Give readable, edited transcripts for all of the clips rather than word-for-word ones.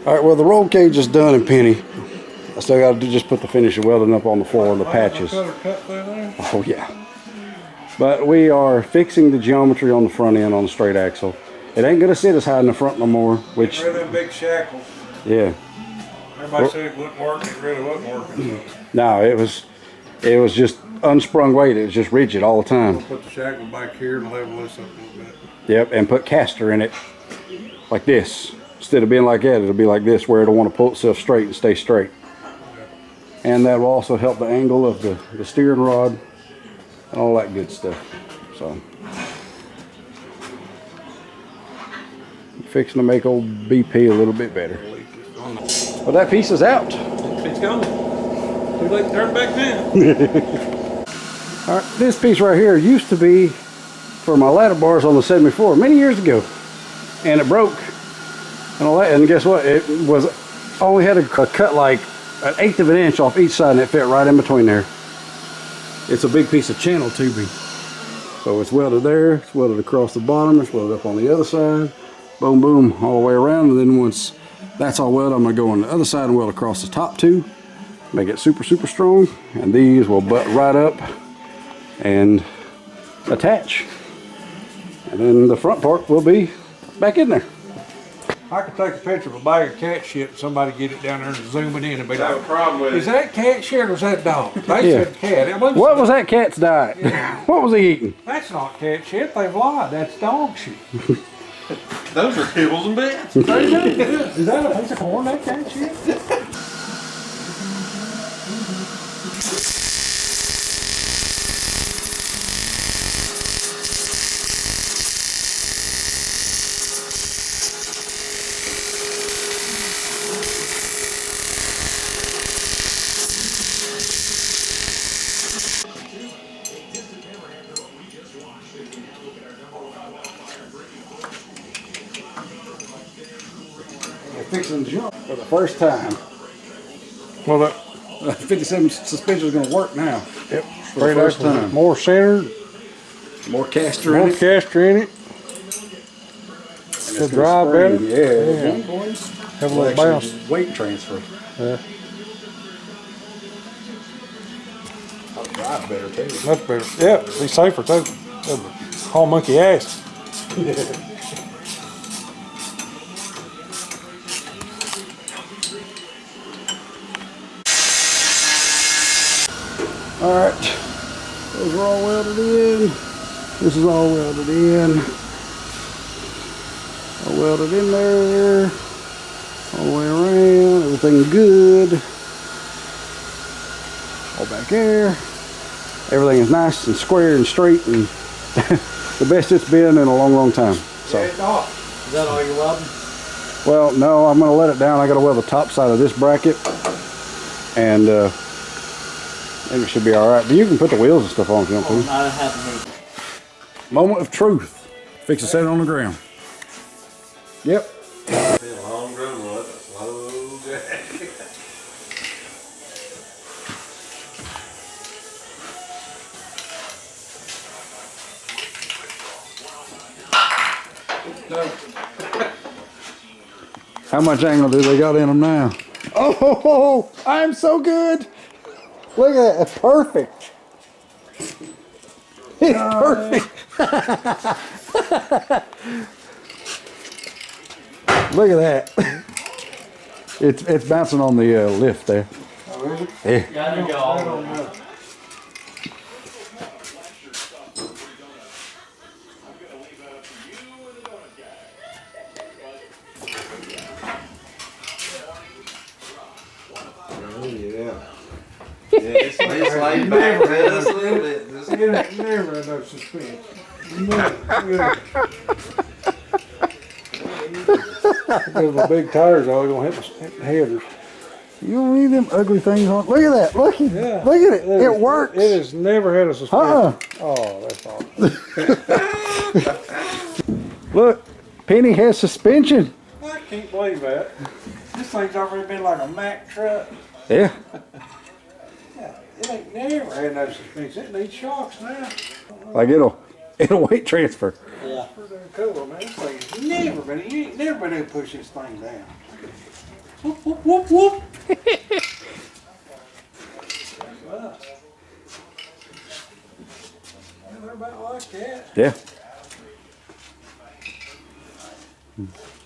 All right, well, the roll cage is done in Penny. I still got to just put the finish of welding up on the floor and the patches. Oh, yeah. But we are fixing the geometry on the front end on the straight axle. It ain't going to sit as high in the front no more, which... Get rid of them big shackles. Yeah. Everybody said it wouldn't work, it really wasn't working. No, it was just unsprung weight. It was just rigid all the time. We'll put the shackle back here and level this up a little bit. Yep, and put caster in it like this. Instead of being like that, it'll be like this, where it'll want to pull itself straight and stay straight. And that will also help the angle of the steering rod and all that good stuff. So, fixing to make old BP a little bit better. Well, that piece is out. It's gone. Too late to turn back down. All right, this piece right here used to be for my ladder bars on the 74 many years ago, and it broke and all that. And guess what? It was only had a cut like 1/8 of an inch off each side, and it fit right in between there. It's a big piece of channel tubing, so it's welded there, it's welded across the bottom, it's welded up on the other side, boom boom all the way around. And then once that's all welded, I'm going to go on the other side and weld across the top two, make it super strong, and these will butt right up and attach, and then the front part will be back in there. I could take a picture of a bag of cat shit and somebody get it down there and zoom it in and be like, problem with is that cat shit or is that dog? They said cat. What was that cat's diet? Yeah. What was he eating? That's not cat shit, they've lied, that's dog shit. Those are kibbles and bits. Is that a piece of corn, that cat shit? Fixing the jump for the first time. Well, that 57 suspension is going to work now. Yep. For the first time. More centered, More caster more in it. caster in it. To drive better. Yeah. Have a little bounce. Weight transfer. Yeah. I'll drive better too. Much better. Yeah, be safer too. Haul monkey ass. Alright, those are all welded in. This is all welded in. All welded in there. All the way around. Everything good. All back there. Everything is nice and square and straight and the best it's been in a long time. So. Is that all you're welding? Well, no, I'm going to let it down. I got to weld the top side of this bracket, and it should be all right. But you can put the wheels and stuff on if you want to. I haven't. Moment of truth. Fix to set it on the ground. Yep. Long road, what? Slow jack. How much angle do they got in them now? Oh, I'm so good. Look at that. It's perfect. It's perfect. Look at that. It's bouncing on the lift there. Oh, is it? Yeah. Gotta go all the way. It's laid back just a little bit. Just It ain't never enough suspense. Because my big tires are gonna hit the headers. You don't need them ugly things on. Look at that. Look at it. It works. It has never had a suspension. Oh, that's awesome. Look, Penny has suspension. I can't believe that. This thing's already been like a Mack truck. Yeah. It ain't never had no suspension. It needs shocks now. Like it'll weight transfer. Yeah. Pretty cool, man. This thing's never been. You ain't never been able to push this thing down. Whoop, whoop, whoop, whoop. They're about like that. Yeah.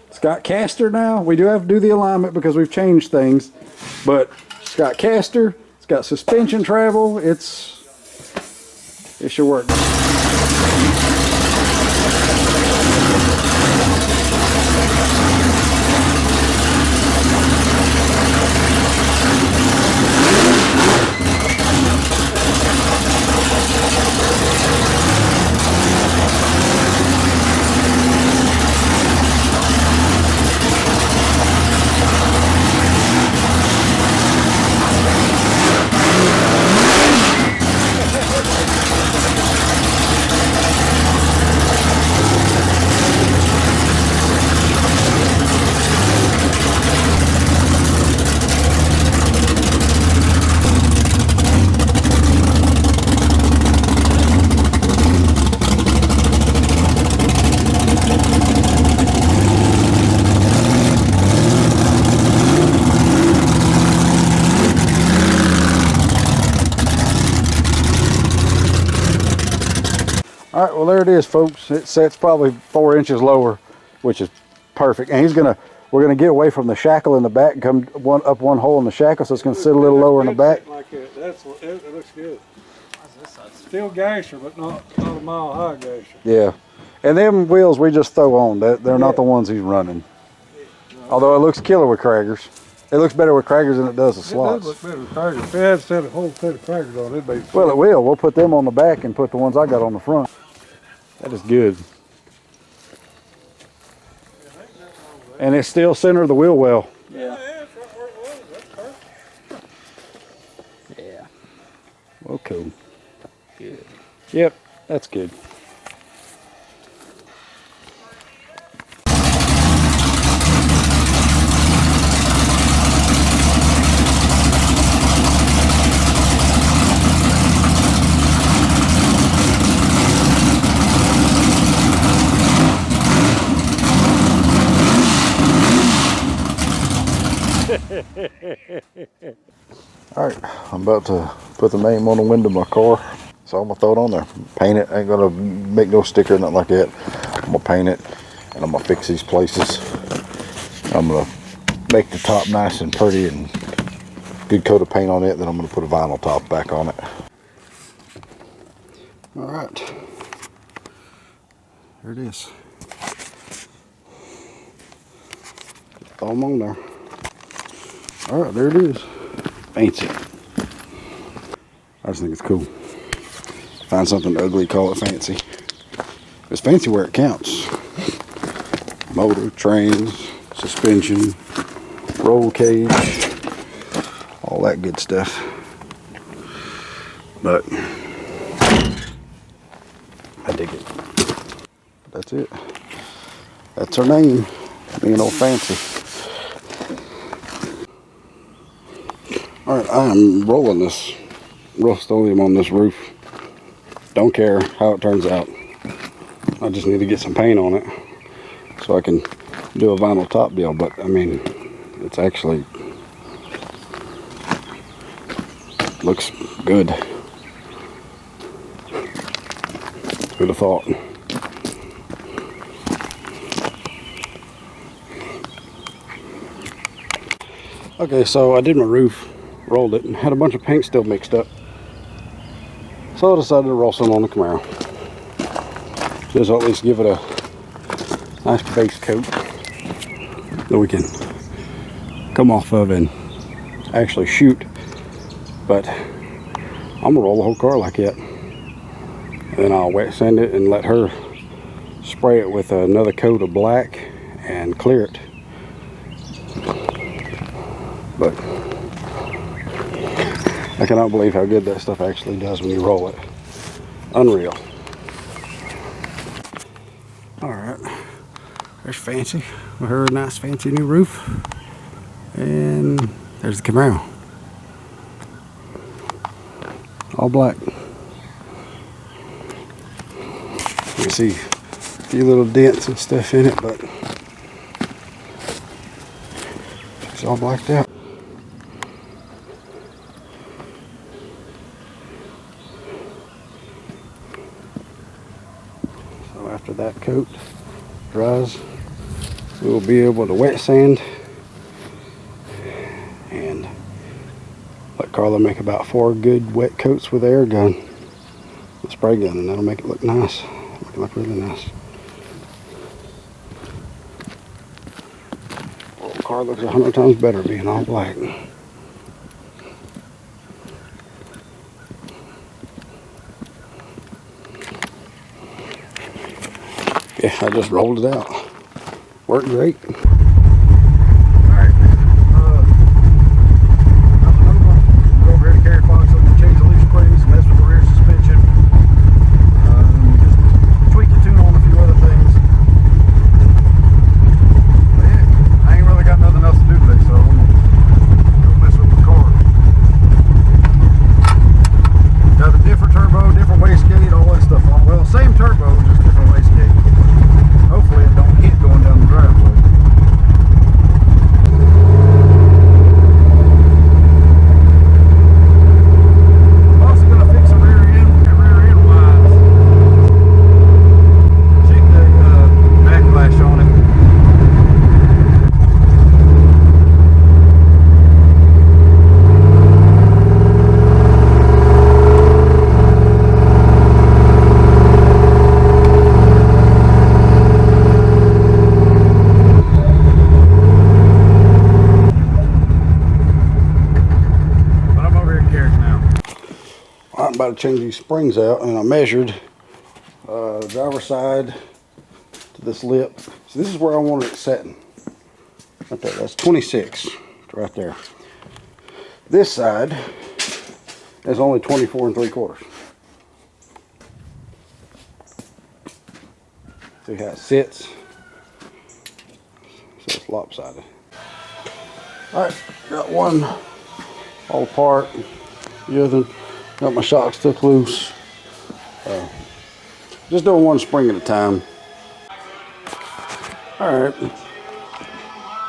It's got caster now. We do have to do the alignment because we've changed things, but it's got caster. It's got suspension travel. It should work. All right, well there it is, folks. It sets probably 4 inches lower, which is perfect. And we're gonna get away from the shackle in the back and come up one hole in the shackle, so it's gonna sit a little lower in the back. Like it. It looks good. Still gasher, but not a mile high gasher. Yeah, and them wheels we just throw on. They're not the ones he's running. Although it looks killer with Craggers. It looks better with Craggers than it does with slots. It does look better with Craggers. If it had set a whole set of Craggers on it, it'd be. Well, it will. We'll put them on the back and put the ones I got on the front. That is good. And it's still center of the wheel well. Yeah. That's right where it was. That's perfect. Yeah. Well, cool. Good. Yep, that's good. Alright, I'm about to put the name on the window of my car, so I'm gonna throw it on there. Paint it. I ain't gonna make no sticker or nothing like that. I'm gonna paint it and I'm gonna fix these places. I'm gonna make the top nice and pretty and good coat of paint on it. Then I'm gonna put a vinyl top back on it. Alright. There it is. Throw them on there. Alright, there it is. Fancy. I just think it's cool. Find something ugly, call it fancy. It's fancy where it counts. Motor, trains, suspension, roll cage, all that good stuff. But I dig it. But that's it. That's her name. Being old fancy. Alright, I'm rolling this Rust-Oleum on this roof. Don't care how it turns out. I just need to get some paint on it so I can do a vinyl top deal. But I mean, it's actually looks good. Who'd have thought? Okay, so I did my roof, rolled it, and had a bunch of paint still mixed up. So I decided to roll some on the Camaro. Just at least give it a nice base coat that we can come off of and actually shoot. But I'm gonna roll the whole car like that. And then I'll wet sand it and let her spray it with another coat of black and clear it. But I cannot believe how good that stuff actually does when you roll it. Unreal. Alright, there's Fancy with her nice fancy new roof. And there's the Camaro. All black. You can see a few little dents and stuff in it, but it's all blacked out. So after that coat dries, we'll be able to wet sand and let Carla make about 4 good wet coats with the air gun, the spray gun, and that'll make it look nice. Make it look really nice. Oh, the car looks 100 times better being all black. Yeah, I just rolled it out. Worked great. I'm about to change these springs out, and I measured the driver's side to this lip. So this is where I wanted it setting. Right there, that's 26 right there. This side is only 24 3/4. See how it sits? So it's lopsided. Alright, got one all apart. The other, got my shocks took loose. Just doing one spring at a time. Alright.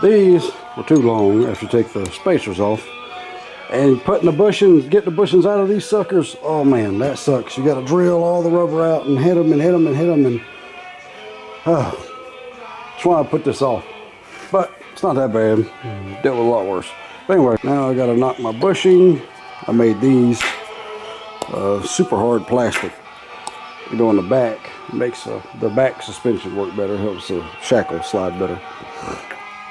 These were too long after you take the spacers off. And putting the bushings, getting the bushings out of these suckers, oh man, that sucks. You gotta drill all the rubber out and hit them and hit them and hit them, and that's why I put this off. But it's not that bad. Dealt with a lot worse. But anyway, now I gotta knock my bushing. I made these super hard plastic. You know, on the back, it makes the back suspension work better, helps the shackle slide better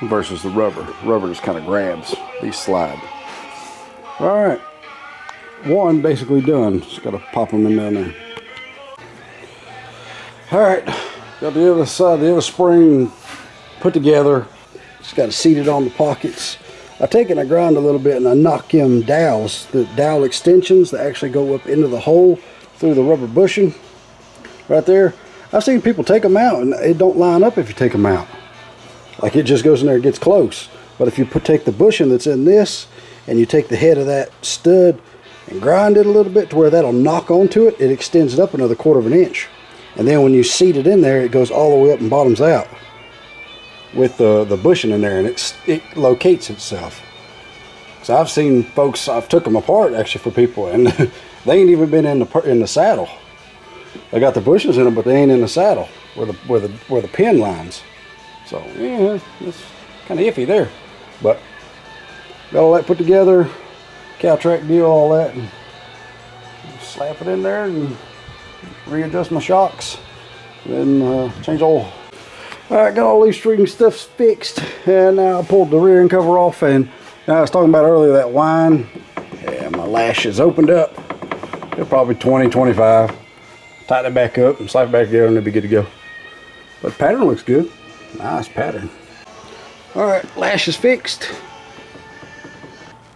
versus the rubber. Rubber just kind of grabs, these slide. All right, one basically done. Just gotta pop them in down there. All right, got the other side, the other spring put together. Just got to seat it on the pockets. I take it and I grind a little bit and I knock them dowels, the dowel extensions that actually go up into the hole through the rubber bushing right there. I've seen people take them out and it don't line up if you take them out. Like it just goes in there and gets close. But if you take the bushing that's in this and you take the head of that stud and grind it a little bit to where that'll knock onto it, it extends it up another 1/4 inch. And then when you seat it in there, it goes all the way up and bottoms out with the bushing in there, and it locates itself. So I've seen folks, I've took them apart actually for people, and they ain't even been in the saddle. They got the bushings in them, but they ain't in the saddle where the pin lines. So yeah, it's kind of iffy there. But got all that put together, cow track deal, all that, and slap it in there and readjust my shocks, then change oil. Alright, got all these string stuffs fixed, and now I pulled the rear end cover off, and I was talking about earlier that whine. Yeah, my lash is opened up. They're probably 20, 25. Tighten it back up and slap it back together and it'll be good to go. But the pattern looks good. Nice pattern. Alright, lash is fixed.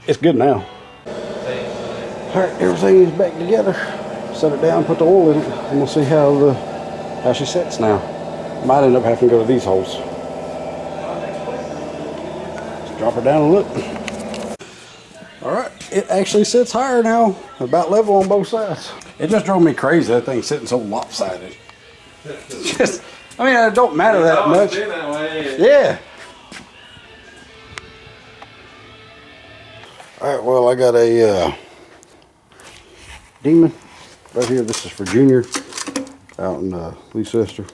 It's good now. Alright, everything is back together. Set it down, put the oil in it, and we'll see how she sets now. Might end up having to go to these holes. Let's drop her down and look. Alright, it actually sits higher now, about level on both sides. It just drove me crazy, that thing sitting so lopsided. Just, I mean, it don't matter that much. Yeah. All right, well, I got a Demon right here. This is for Junior out in Leicester.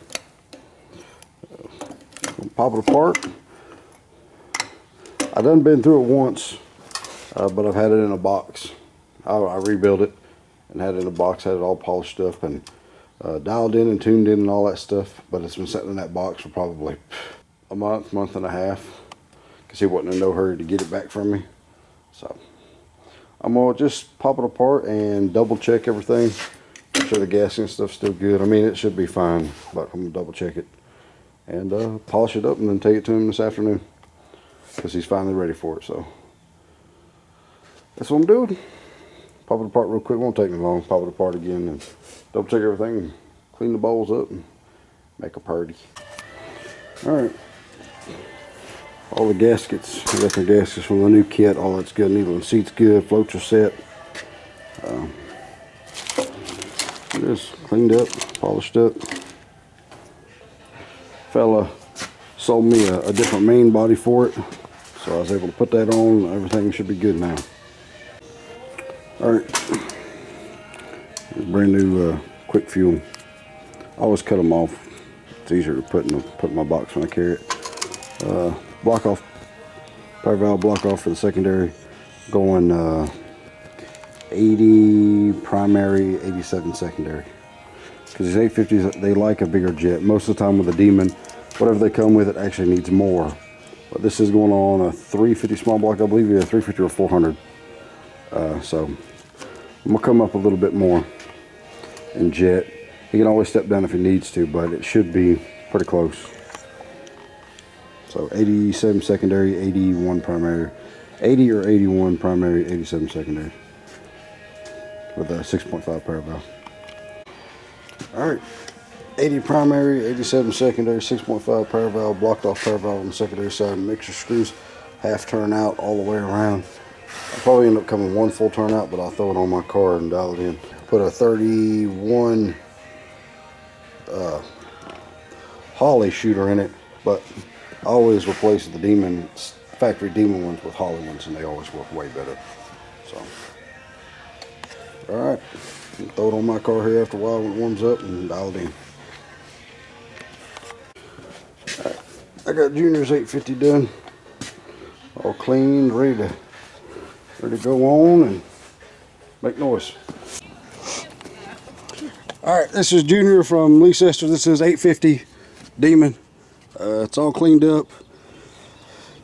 Pop it apart. I done been through it once, but I've had it in a box. I rebuilt it and had it in a box, had it all polished up and dialed in and tuned in and all that stuff. But it's been sitting in that box for probably a month and a half, because he wasn't in no hurry to get it back from me. So I'm gonna just pop it apart and double check everything, make sure the gasket and stuff's still good. I mean, it should be fine, but I'm gonna double check it and polish it up and then take it to him this afternoon, because he's finally ready for it. So that's what I'm doing. Pop it apart real quick, won't take me long. Pop it apart again and double check everything and clean the bowls up and make a party. All right, all the gaskets, I got the gaskets from the new kit, all that's good. Needle and seat's good, floats are set. Just cleaned up, polished up. Fella sold me a different main body for it, so I was able to put that on. Everything should be good now. All right, brand new quick fuel. I always cut them off. It's easier to put in my box when I carry it. Block off, power valve block off for the secondary, going 80 primary, 87 secondary. Because these 850s, they like a bigger jet. Most of the time with the Demon, whatever they come with, it actually needs more. But this is going on a 350 small block, I believe, yeah, 350 or 400. So I'm gonna come up a little bit more in jet. He can always step down if he needs to, but it should be pretty close. So 87 secondary, 81 primary, 80 or 81 primary, 87 secondary, with a 6.5 power valve. All right, 80 primary, 87 secondary, 6.5 power valve, blocked off power valve on the secondary side, mixer screws, half turn out all the way around. I'll probably end up coming one full turn out, but I'll throw it on my car and dial it in. Put a 31 Holly shooter in it, but I always replace the Demon, factory Demon ones with Holly ones, and they always work way better. So, all right, throw it on my car here after a while when it warms up and dial it in. All right, I got Junior's 850 done, all cleaned, ready to go on and make noise. All right, this is Junior from Leicester. This is 850 Demon. It's all cleaned up.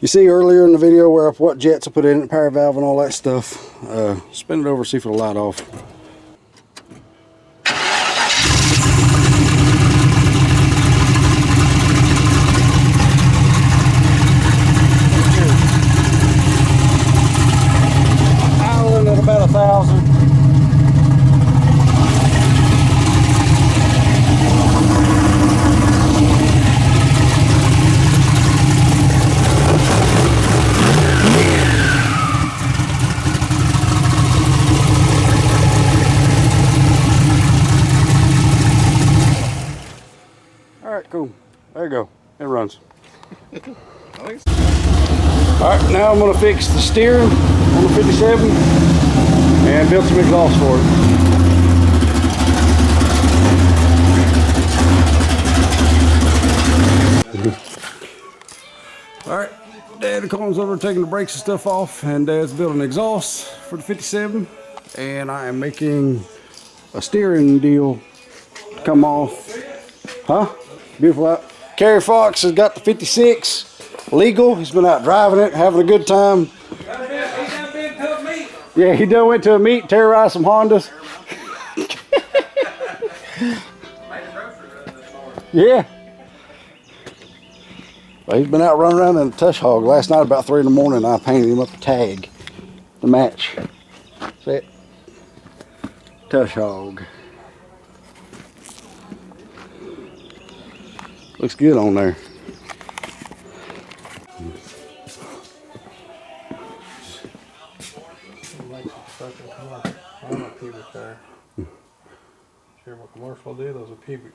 You see earlier in the video where what jets I put in it, power valve and all that stuff. Spin it over, see if it'll light off. Idling at about 1,000. Cool. There you go. It runs. Alright, now I'm going to fix the steering on the 57 and build some exhaust for it. Alright, Dad comes over taking the brakes and stuff off, and Dad's building exhaust for the 57, and I am making a steering deal come off. Huh? Beautiful out. Kerry Fox has got the 56 legal. He's been out driving it, having a good time. Yeah, he done went to a meet, terrorized some Hondas. Yeah. Well, he's been out running around in a tush hog. Last night about 3 in the morning, I painted him up a tag to match. See it? Tush hog. Looks good on there. Sure what commercial did, those are pubic.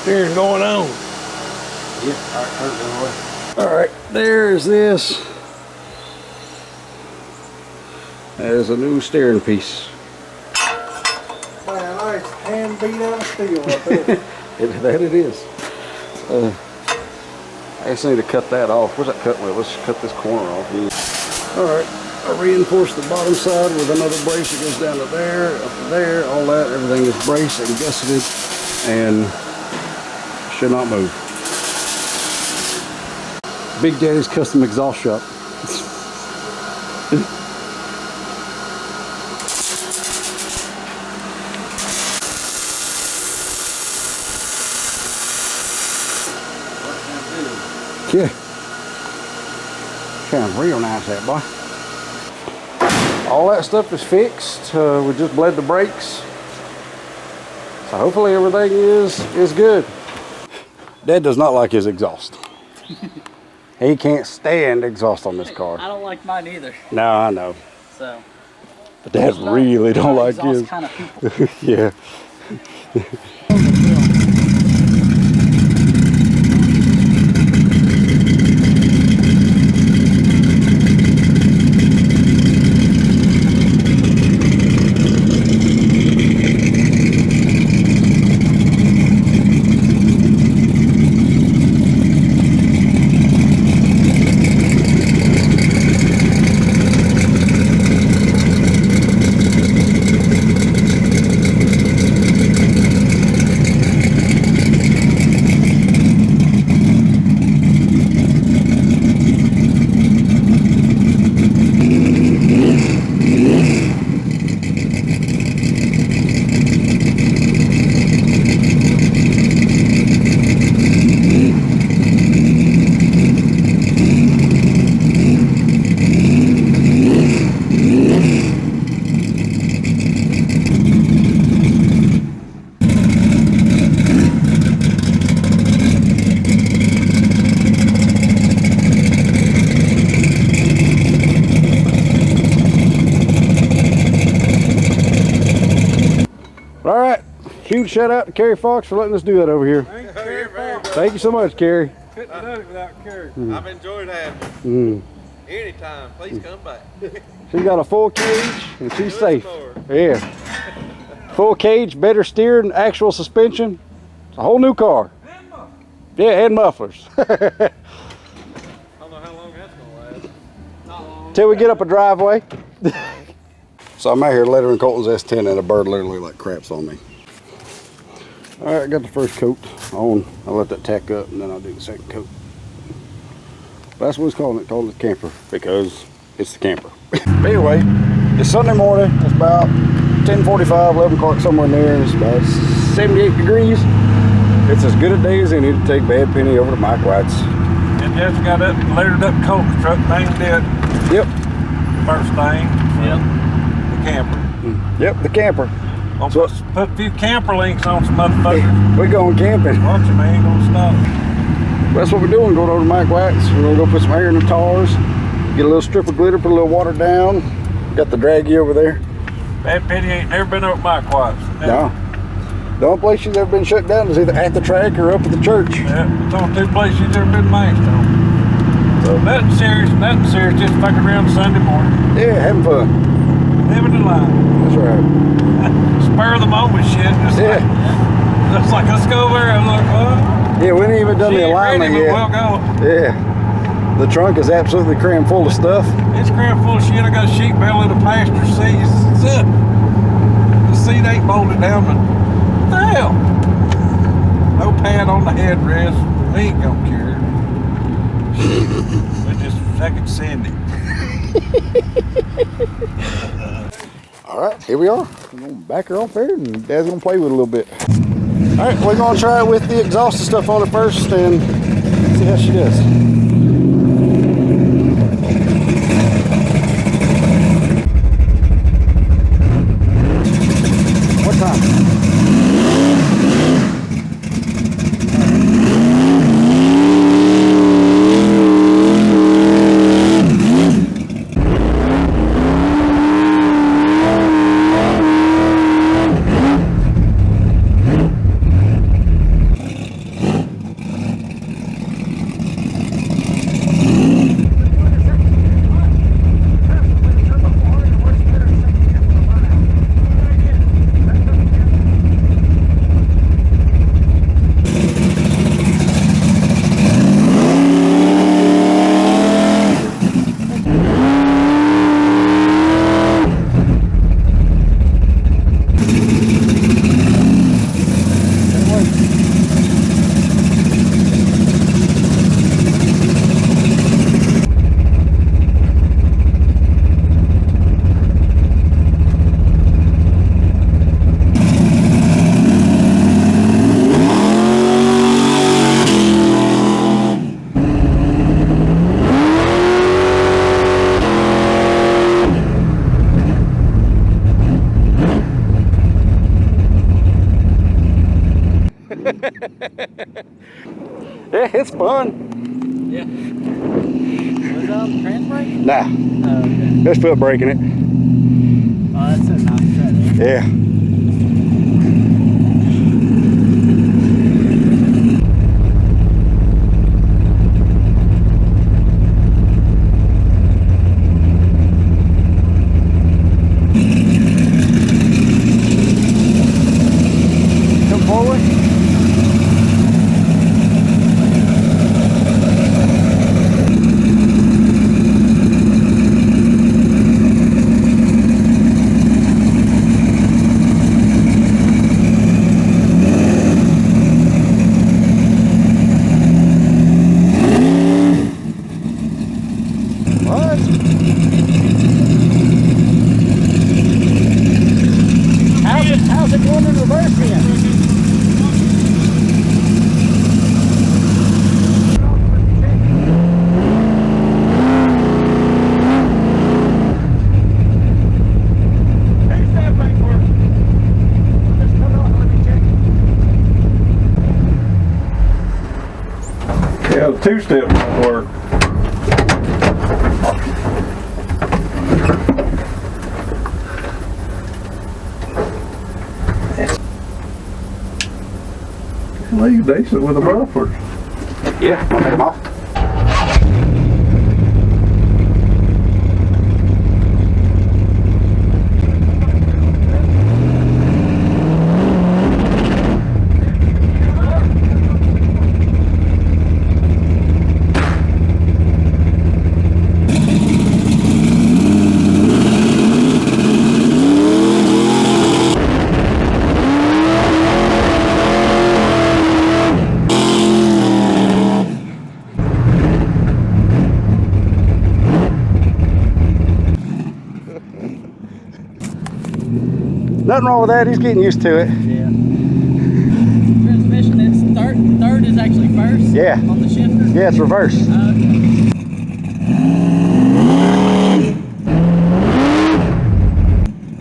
Steering going on. Yep, alright, turn it the other way. Alright, there's this. There's a new steering piece. Man, nice hand beat out of steel right there. That it is. I just need to cut that off. Where's that cut wheel? Let's cut this corner off. Alright, I reinforced the bottom side with another brace that goes down to there, up to there, all that. Everything is braced and gusseted and should not move. Big Daddy's Custom Exhaust Shop. Yeah. Sounds real nice, that boy. All that stuff is fixed. We just bled the brakes. So hopefully everything is good. Dad does not like his exhaust. He can't stand exhaust on this car. I don't like mine either. No, I know. So. But Dad really don't like his. Kind of people. Yeah. All right, huge shout out to Kerry Fox for letting us do that over here. Thank you so much, Kerry. Couldn't have done it without Kerry. I've enjoyed having you. Anytime, please come back. She's got a full cage and she's safe. More. Yeah. Full cage, better steering, actual suspension. It's a whole new car. Yeah, and mufflers. I don't know how long that's gonna last. Not long. Till we get up a driveway. So I'm out here lettering Colton's S10 and a bird literally like craps on me. All right, I got the first coat on. I'll let that tack up and then I'll do the second coat. That's what it's called. It's called the camper because it's the camper. But anyway, it's Sunday morning. It's about 10:45, 11 o'clock, somewhere in there. It's about 78 degrees. It's as good a day as any to take Bad Penny over to Mike White's. And just got up, layered up coat truck, named it. Yep. First thing. Yep. The camper. Yep, the camper. I'll So- put a few camper links on some motherfuckers. We're going camping. Watch them, ain't gonna stop. That's what we're doing, going over to Mike White's. We're gonna go put some air in the tires, get a little strip of glitter, put a little water down. Got the draggy over there. Bad Penny ain't never been up my quads. No. The only place she's ever been shut down is either at the track or up at the church. Yeah, it's on two places she's ever been mashed on. So nothing serious, just fucking around Sunday morning. Yeah, having fun. Living the life. That's right. Spur of the moment shit. It's like, let's go over there. I'm like, oh. Yeah, we ain't even done She the ain't alignment ready, but yet. we'll go. Yeah. The trunk is absolutely crammed full of stuff. It's crammed full of shit. I got a sheet metal in the passenger seat. That's it. The seat ain't bolted down, but what the hell? No pad on the headrest. We ain't gonna care. We just second send it. All right, here we are. We're gonna back her off there and Dad's gonna play with it a little bit. All right, we're gonna try it with the exhaust and stuff on it first and see how she does. What time? Yeah, it's fun. Yeah. Was that on the Transbrake? Nah, Oh, okay. it's foot braking it. Oh, that's so nice right there. Yeah. Come forward. What? How's it going in reverse then? Yeah, the two-step won't work. Well, you decent with the bumpers. Yeah, I'll take them off. Nothing wrong with that. He's getting used to it. Yeah. Transmission, it's third is actually first? Yeah. On the shifter? Yeah, it's reverse. Okay.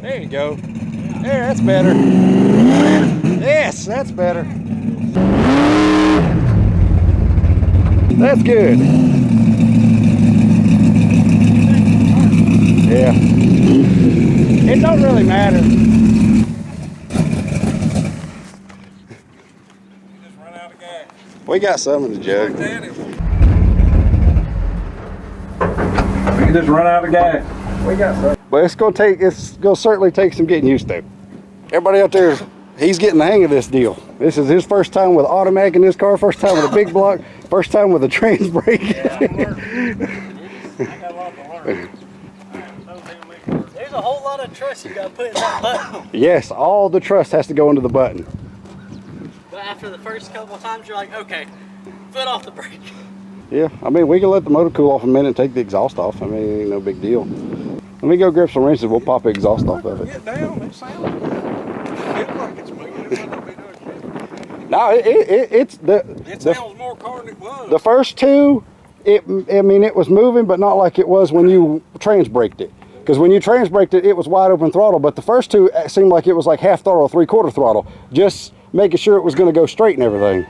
There you go. There, that's better. Yes, that's better. That's good. Yeah. It don't really matter. Just run out of gas. We got some in the jug. We can just run out of gas. We got some. But it's gonna certainly take some getting used to. Everybody out there, he's getting the hang of this deal. This is his first time with automatic in this car, first time with a big block, first time with a Transbrake. Yeah, I got a lot to learn. There's a whole lot of trust you gotta put in that button. Yes, all the trust has to go into the button. But after the first couple of times, you're like, okay, foot off the brake. Yeah, I mean, we can let the motor cool off a minute and take the exhaust off. I mean, it ain't no big deal. Let me go grab some wrenches. We'll pop the exhaust off of it. Get down. It sounds good. It feels like it's moving. It might not be doing shit. No, it's It sounds more car than it was. the first two. I mean, it was moving, but not like it was when you transbraked it. Because when you transbraked it, it was wide open throttle. But the first two seemed like it was like half throttle, 3/4 throttle, just making sure it was going to go straight and everything.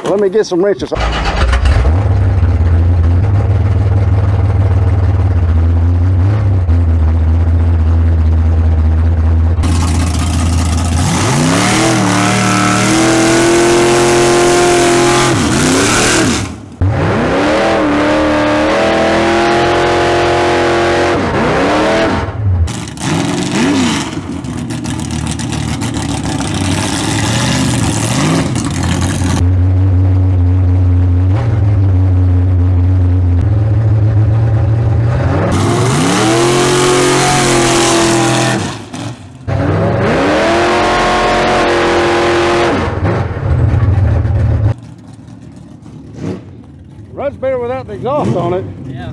Let me get some wrenches. Runs better without the exhaust on it. Yeah.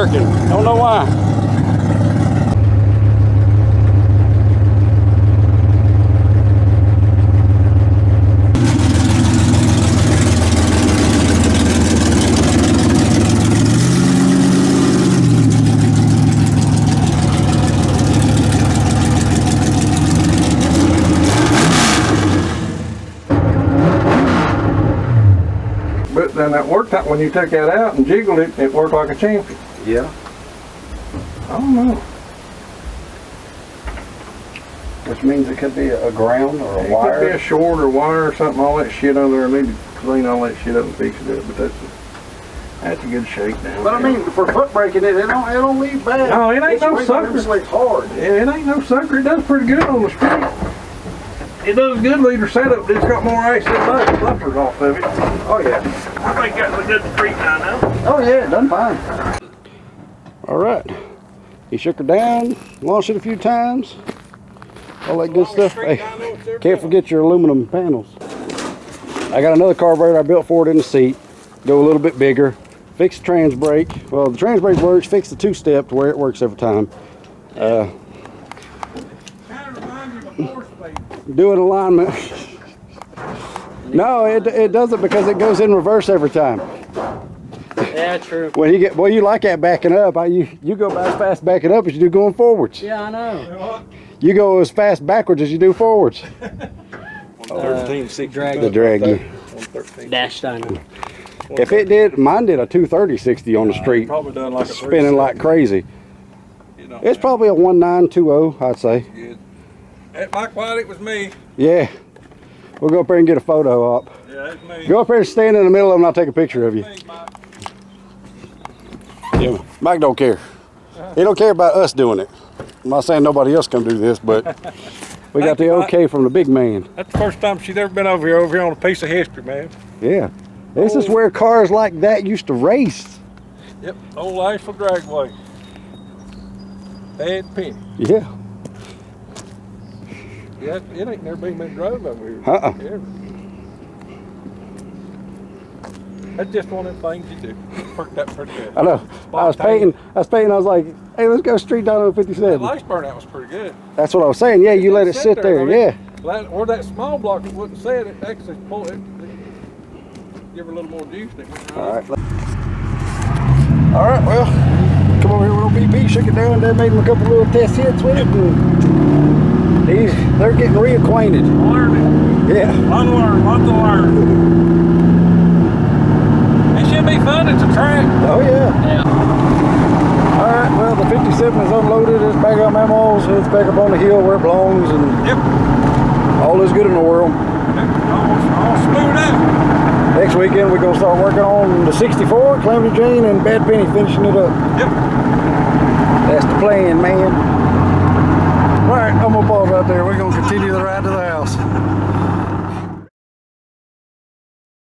jerking. Don't know why. But then that worked out when you took that out and jiggled it, it worked like a champion. Yeah. I don't know. Which means it could be a ground or a It wire. could be a short or wire or something, all that shit on there. I need to clean all that shit up and fix it up, but that's a good shape now. But I mean, for foot braking it don't leave bad. No, it ain't no It's sucker. like hard. Yeah, it ain't no sucker. It does pretty good on the street. It does good leader setup, but it's got more ice than buffers off of it. Oh yeah. I think that's a good street now, now. Oh yeah, done fine. All right. He shook her down, launched it a few times. All that good stuff. Hey, can't forget your aluminum panels. I got another carburetor I built for it in the seat. Go a little bit bigger. Fix the Transbrake. Well, the Transbrake works. Fix the two-step to where it works every time. Do an alignment. No, it doesn't, because it goes in reverse every time. Yeah, true. When you get, boy, you like that backing up. You go about as fast backing up as you do going forwards. Yeah, I know. You go as fast backwards as you do forwards. 1360 The draggy. 113. Dashed, I know. If it did, mine did a 230/60 on the street, Probably done like a spinning like crazy. You know, It's probably a 1920, I'd say. good. At Mike White, it was me. Yeah. We'll go up there and get a photo up. Yeah, that's me. Go up there and stand in the middle of them and I'll take a picture of you. Me, Mike. Yeah, Mike don't care. He don't care about us doing it. I'm not saying nobody else can do this, but we got the okay from the big man. That's the first time she's ever been over here on a piece of history, man. Yeah. This is where cars like that used to race. Yep, old Asheville Dragway. Bad penny. Yeah. Yeah, it ain't never been drove over here. Uh-uh. Ever. That's just one of them things you do. Perked up pretty good. I know. I was painting. I was like, hey, let's go straight down on That 57. lights burnout was pretty good. That's what I was saying. Yeah, you let it sit there. Yeah. Or that small block that wouldn't set, it actually pulled it. Give her a little more juice. All right. All right, well, come over here with old BP, shook it down. They made him a couple little test hits with it. And they're getting reacquainted. Learning. Yeah. Unlearn, what to learn. It should be fun at the track. Oh, yeah. Yeah. All right, well, the 57 is unloaded. It's back on memos. It's back up on the hill where it belongs. And Yep. all is good in the world. All smooth out. Next weekend, we're going to start working on the 64, Calamity Jane, and Bad Penny, finishing it up. Yep. That's the plan.